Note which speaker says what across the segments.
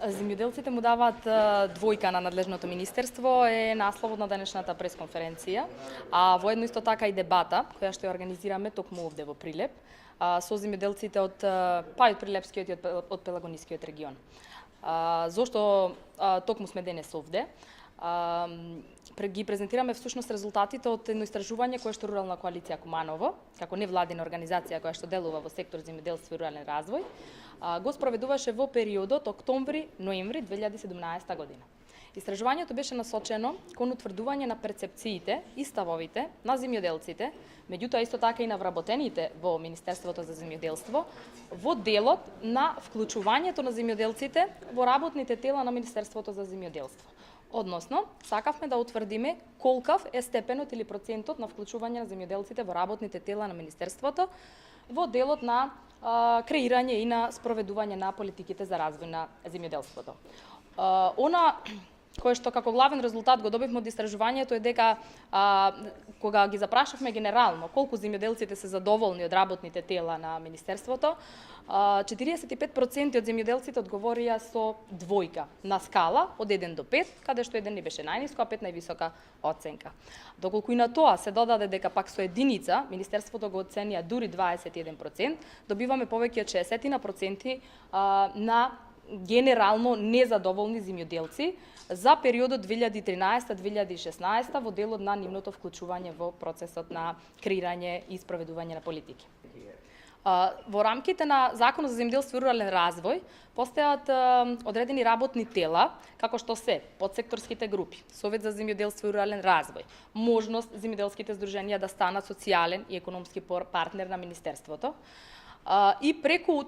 Speaker 1: Земјоделците му даваат двојка на надлежното министерство е насловот на денешната пресконференција, а воедно исто така и дебата која што ја организираме токму овде во Прилеп со земјоделците од од Прилепскиот и од Пелагонискиот регион. Зошто токму сме денес овде? Ги презентираме всушност резултатите од едно истражување кое што Рурална коалиција Куманово, како невладина организација која што делува во сектор земјоделство и рурален развој, го спроведуваше во периодот октомври-ноември 2017 година. Истражувањето беше насочено кон утврдување на перцепциите и ставовите на земјоделците, меѓутоа исто така и на вработените во Министерството за земјоделство, во делот на вклучувањето на земјоделците во работните тела на Министерството за земјоделство. Односно, сакавме да утврдиме колкав е степенот или процентот на вклучување на земјоделците во работните тела на Министерството во делот на креирање и на спроведување на политиките за развој на земјоделството. Она кое што како главен резултат го добивме од истражувањето е дека кога ги запрашавме генерално колку земјоделците се задоволни од работните тела на Министерството, 45% од земјоделците одговорија со двојка на скала од 1 до 5, каде што 1 не беше најниско, а 5 највисока оценка. Доколку и на тоа се додаде дека пак со единица Министерството го оценија дури 21%, добиваме повеќе од 60% на генерално незадоволни земјоделци за периодот 2013-2016 во делот на нивното вклучување во процесот на креирање и спроведување на политики. Во рамките на Законот за земјоделство и рурален развој постојат одредени работни тела, како што се подсекторските групи, Совет за земјоделство и рурален развој, можност земјоделските здруженија да станат социјален и економски партнер на Министерството, и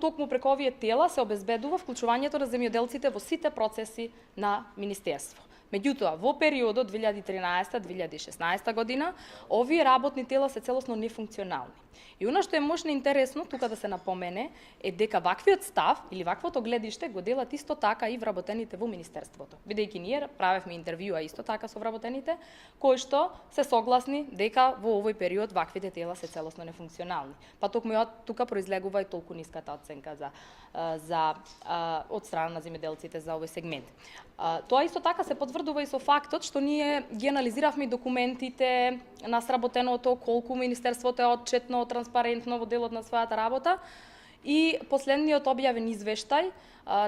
Speaker 1: токму преку овие тела се обезбедува вклучувањето на земјоделците во сите процеси на Министерство. Меѓутоа, во периодот 2013-2016 година, овие работни тела се целосно нефункционални. И она што е можно интересно тука да се напомене е дека ваквиот став или ваквото гледиште го делат исто така и вработените во Министерството. Бидејќи ние правевме интервјуа исто така со вработените, кои што се согласни дека во овој период ваквите тела се целосно нефункционални. Па токму тука произлегува и толку ниската оценка од страна на земјоделците за овој сегмент. Тоа исто така се потврдува и со фактот што ние ги анализиравме документите на сработеното, колку Министерството е отчетно, транспарентно во делот на својата работа, и последниот објавен извештај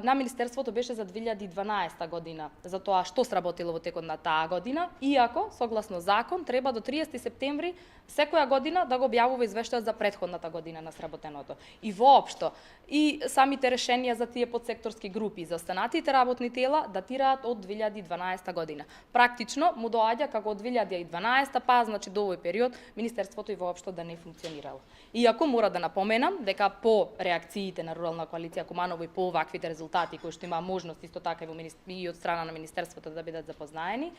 Speaker 1: на Министерството беше за 2012 година, за тоа што сработило во текот на таа година, иако, согласно закон, треба до 30 септември секоја година да го објавува извештајот за претходната година на сработеното. И воопшто, и самите решенија за тие подсекторски групи, за останатите работни тела, датираат од 2012 година. Практично му доаѓа како од 2012, па значи до овој период, Министерството и воопшто да не функционирало. Иако мора да напоменам дека по реакциите на Рурална коалиција Куманово и по ваквите резултати кои што има можност исто така и од страна на Министерството да бидат запознаени,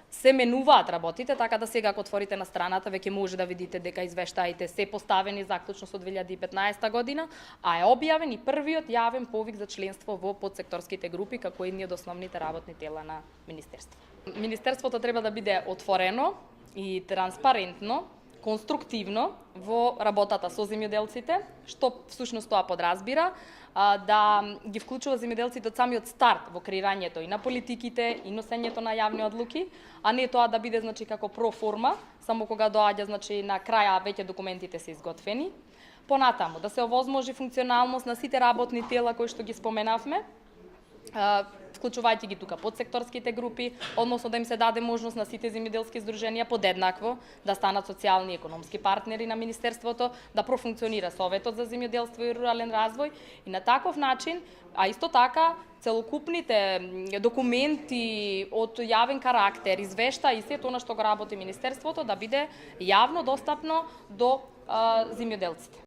Speaker 1: се менуваат работите, така да сега ако отворите на страната веќе може да видите дека извештаите се поставени заклучно со 2015 година, а е објавен и првиот јавен повик за членство во подсекторските групи како едни од основните работни тела на Министерството. Министерството треба да биде отворено и транспарентно, конструктивно во работата со земјоделците, што всушност тоа подразбира, да ги вклучува земјоделците од самиот старт во креирањето и на политиките и носењето на јавни одлуки, а не тоа да биде значи како проформа, само кога доаѓа значи на краја веќе документите се изготвени. Понатаму да се овозможи функционалност на сите работни тела кои што ги споменавме, вклучувајќи ги тука подсекторските групи, односно да им се даде можност на сите земјоделски здруженија подеднакво да станат социјални и економски партнери на Министерството, да профункционира Советот за земјоделство и рурален развој и на таков начин, а исто така целокупните документи од јавен карактер, извештаи и сето она што го работи Министерството да биде јавно достапно до земјоделците.